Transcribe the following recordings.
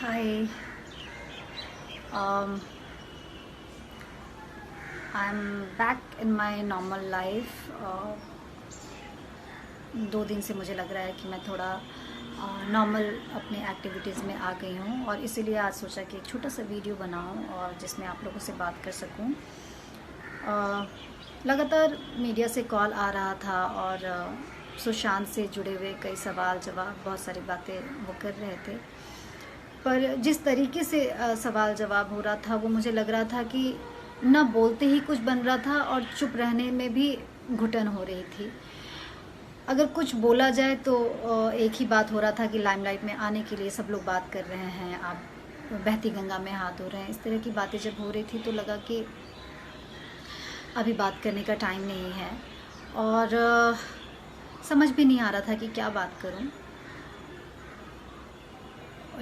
Hi, um, I'm back in my normal life. 2 दिन से मुझे लग रहा है कि मैं थोड़ा नॉर्मल अपने एक्टिविटीज़ में आ गई हूँ और इसीलिए आज सोचा कि एक छोटा सा वीडियो बनाऊँ और जिसमें आप लोगों से बात कर सकूँ। लगातार मीडिया से कॉल आ रहा था और सुशांत से जुड़े हुए कई सवाल जवाब, बहुत सारी बातें वो कर रहे थे। पर जिस तरीके से सवाल जवाब हो रहा था वो मुझे लग रहा था कि न बोलते ही कुछ बन रहा था और चुप रहने में भी घुटन हो रही थी। अगर कुछ बोला जाए तो एक ही बात हो रहा था कि लाइमलाइट में आने के लिए सब लोग बात कर रहे हैं, आप बहती गंगा में हाथ धो रहे हैं। इस तरह की बातें जब हो रही थी तो लगा कि अभी बात करने का टाइम नहीं है और समझ भी नहीं आ रहा था कि क्या बात करूं।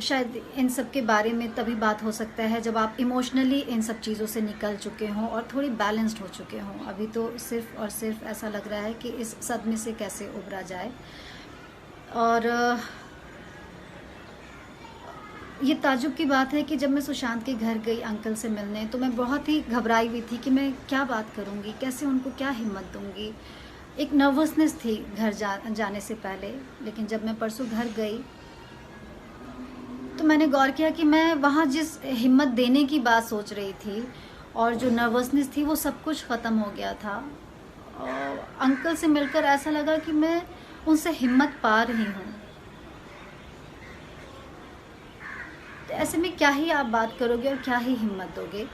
शायद इन सब के बारे में तभी बात हो सकता है जब आप इमोशनली इन सब चीज़ों से निकल चुके हों और थोड़ी बैलेंस्ड हो चुके हों। अभी तो सिर्फ और सिर्फ ऐसा लग रहा है कि इस सदमे से कैसे उबरा जाए। और ये ताज्जुब की बात है कि जब मैं सुशांत के घर गई अंकल से मिलने तो मैं बहुत ही घबराई हुई थी कि मैं क्या बात करूँगी, कैसे उनको क्या हिम्मत दूँगी। एक नर्वसनेस थी घर जाने से पहले। लेकिन जब मैं परसों घर गई तो मैंने गौर किया कि मैं वहाँ जिस हिम्मत देने की बात सोच रही थी और जो नर्वसनेस थी वो सब कुछ ख़त्म हो गया था। और अंकल से मिलकर ऐसा लगा कि मैं उनसे हिम्मत पा रही हूँ। तो ऐसे में क्या ही आप बात करोगे और क्या ही हिम्मत दोगे।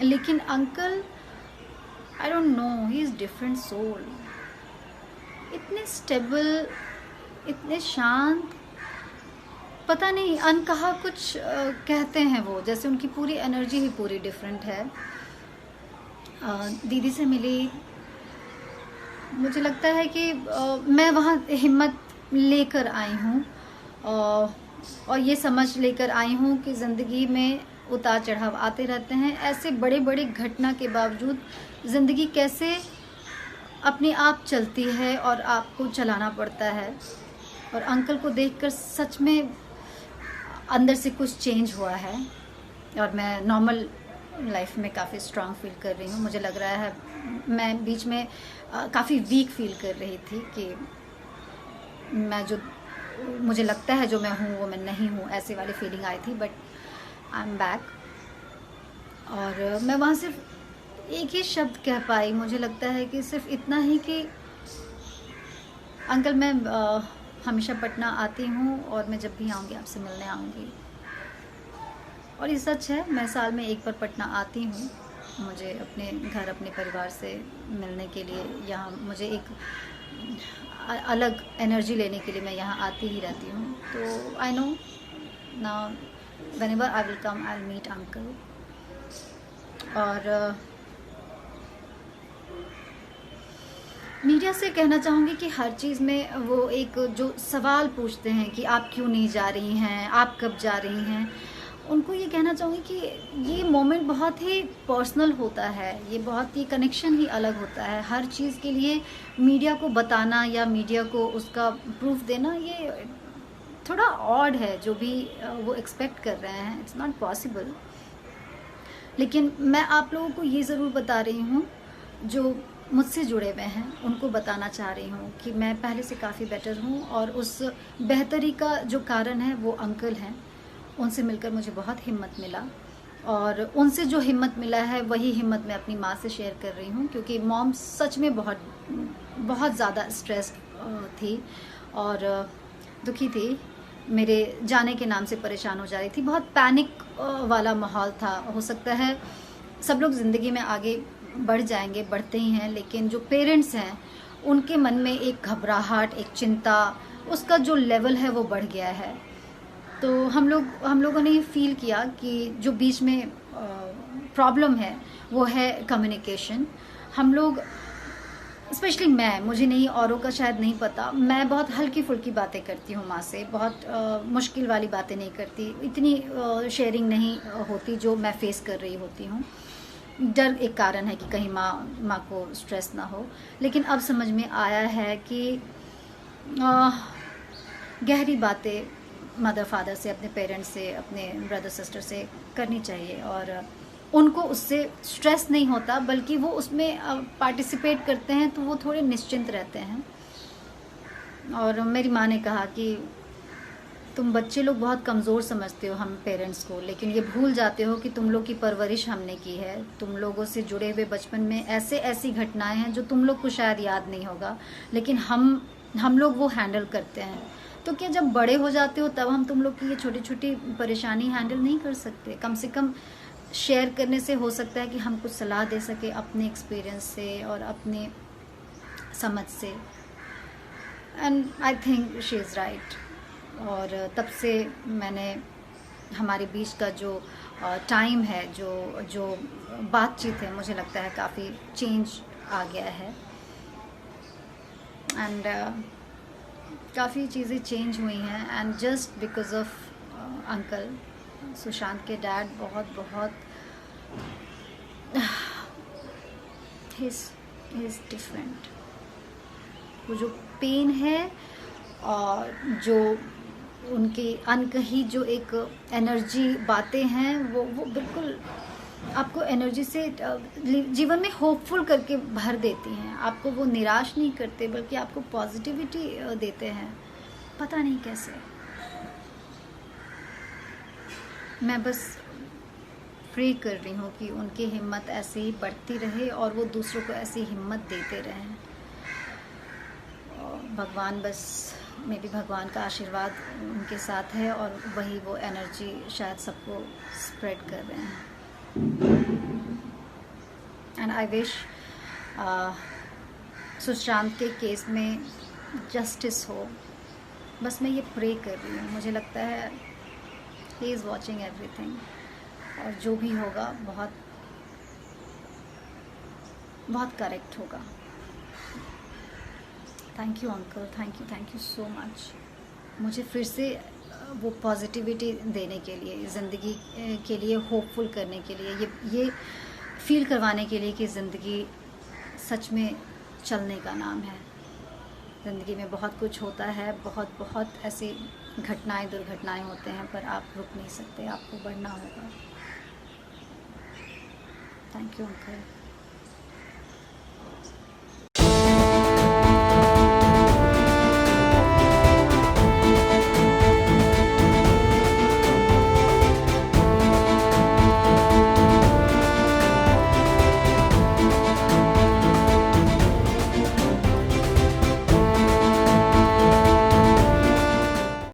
लेकिन uncle, I don't know, he is different soul. इतने स्टेबल, इतने शांत, पता नहीं अनकहा कुछ कहते हैं वो, जैसे उनकी पूरी एनर्जी ही पूरी डिफरेंट है। दीदी से मिली, मुझे लगता है कि मैं वहाँ हिम्मत लेकर आई हूँ और ये समझ लेकर आई हूँ कि ज़िंदगी में उतार चढ़ाव आते रहते हैं। ऐसे बड़े बड़े घटना के बावजूद ज़िंदगी कैसे अपने आप चलती है और आपको चलाना पड़ता है। और अंकल को देखकर सच में अंदर से कुछ चेंज हुआ है और मैं नॉर्मल लाइफ में काफ़ी स्ट्रांग फील कर रही हूँ। मुझे लग रहा है मैं बीच में काफ़ी वीक फील कर रही थी कि मैं जो मुझे लगता है जो मैं हूँ वो मैं नहीं हूँ, ऐसे वाली फीलिंग आई थी। बट आई एम बैक और मैं वहाँ सिर्फ एक ही शब्द कह पाई। मुझे लगता है कि सिर्फ इतना ही कि अंकल, मैं हमेशा पटना आती हूँ और मैं जब भी आऊँगी आपसे मिलने आऊँगी। और ये सच है, मैं साल में एक बार पटना आती हूँ। मुझे अपने घर, अपने परिवार से मिलने के लिए, यहाँ मुझे एक अलग एनर्जी लेने के लिए मैं यहाँ आती ही रहती हूँ। तो I know now whenever I will come I will meet uncle. और मीडिया से कहना चाहूँगी कि हर चीज़ में वो एक जो सवाल पूछते हैं कि आप क्यों नहीं जा रही हैं, आप कब जा रही हैं, उनको ये कहना चाहूँगी कि ये मोमेंट बहुत ही पर्सनल होता है, ये बहुत ही कनेक्शन ही अलग होता है। हर चीज़ के लिए मीडिया को बताना या मीडिया को उसका प्रूफ देना ये थोड़ा ऑड है। जो भी वो एक्सपेक्ट कर रहे हैं, इट्स नॉट पॉसिबल। लेकिन मैं आप लोगों को ये ज़रूर बता रही हूँ, जो मुझसे जुड़े हुए हैं उनको बताना चाह रही हूँ कि मैं पहले से काफ़ी बेटर हूँ और उस बेहतरी का जो कारण है वो अंकल हैं। उनसे मिलकर मुझे बहुत हिम्मत मिला और उनसे जो हिम्मत मिला है वही हिम्मत मैं अपनी माँ से शेयर कर रही हूँ, क्योंकि मॉम सच में बहुत बहुत ज़्यादा स्ट्रेस थी और दुखी थी। मेरे जाने के नाम से परेशान हो जा रही थी। बहुत पैनिक वाला माहौल था। हो सकता है सब लोग ज़िंदगी में आगे बढ़ जाएंगे, बढ़ते ही हैं, लेकिन जो पेरेंट्स हैं उनके मन में एक घबराहट, एक चिंता, उसका जो लेवल है वो बढ़ गया है। तो हम लोगों ने ये फील किया कि जो बीच में प्रॉब्लम है वो है कम्युनिकेशन। हम लोग, स्पेशली मैं, मुझे नहीं, औरों का शायद नहीं पता, मैं बहुत हल्की फुल्की बातें करती हूँ माँ से, बहुत मुश्किल वाली बातें नहीं करती, इतनी शेयरिंग नहीं होती जो मैं फेस कर रही होती हूँ। डर एक कारण है कि कहीं माँ को स्ट्रेस ना हो। लेकिन अब समझ में आया है कि गहरी बातें मदर फादर से, अपने पेरेंट्स से, अपने ब्रदर सिस्टर से करनी चाहिए। और उनको उससे स्ट्रेस नहीं होता, बल्कि वो उसमें पार्टिसिपेट करते हैं तो वो थोड़े निश्चिंत रहते हैं। और मेरी माँ ने कहा कि तुम बच्चे लोग बहुत कमज़ोर समझते हो हम पेरेंट्स को, लेकिन ये भूल जाते हो कि तुम लोग की परवरिश हमने की है। तुम लोगों से जुड़े हुए बचपन में ऐसे ऐसी घटनाएं हैं जो तुम लोग को शायद याद नहीं होगा, लेकिन हम लोग वो हैंडल करते हैं। तो क्या जब बड़े हो जाते हो तब हम तुम लोग की ये छोटी छोटी परेशानी हैंडल नहीं कर सकते? कम से कम शेयर करने से हो सकता है कि हम कुछ सलाह दे सके अपने एक्सपीरियंस से और अपने समझ से। And I think she is right. और तब से मैंने हमारे बीच का जो टाइम है, जो बातचीत है, मुझे लगता है काफ़ी चेंज आ गया है। एंड काफ़ी चीज़ें चेंज हुई हैं, and just because of uncle Sushant के डैड बहुत बहुत ही इज़ डिफरेंट। वो जो पेन है और जो उनकी अनकही जो एक एनर्जी बातें हैं, वो बिल्कुल आपको एनर्जी से जीवन में होपफुल करके भर देती हैं। आपको वो निराश नहीं करते, बल्कि आपको पॉजिटिविटी देते हैं। पता नहीं कैसे। मैं बस प्रे कर रही हूँ कि उनकी हिम्मत ऐसे ही बढ़ती रहे और वो दूसरों को ऐसी हिम्मत देते रहें। भगवान बस मे बी भगवान का आशीर्वाद उनके साथ है, और वही वो एनर्जी शायद सबको स्प्रेड कर रहे हैं। एंड आई विश सुशांत के केस में जस्टिस हो। बस मैं ये प्रे कर रही हूँ। मुझे लगता है ही इज़ वॉचिंग एवरीथिंग, और जो भी होगा बहुत बहुत करेक्ट होगा। Thank you uncle, thank you so much. मुझे फिर से वो पॉजिटिविटी देने के लिए, ज़िंदगी के लिए होपफुल करने के लिए, ये फील करवाने के लिए कि ज़िंदगी सच में चलने का नाम है। ज़िंदगी में बहुत कुछ होता है, बहुत बहुत ऐसी घटनाएं, दुर्घटनाएं होते हैं, पर आप रुक नहीं सकते, आपको बढ़ना होगा। Thank you uncle.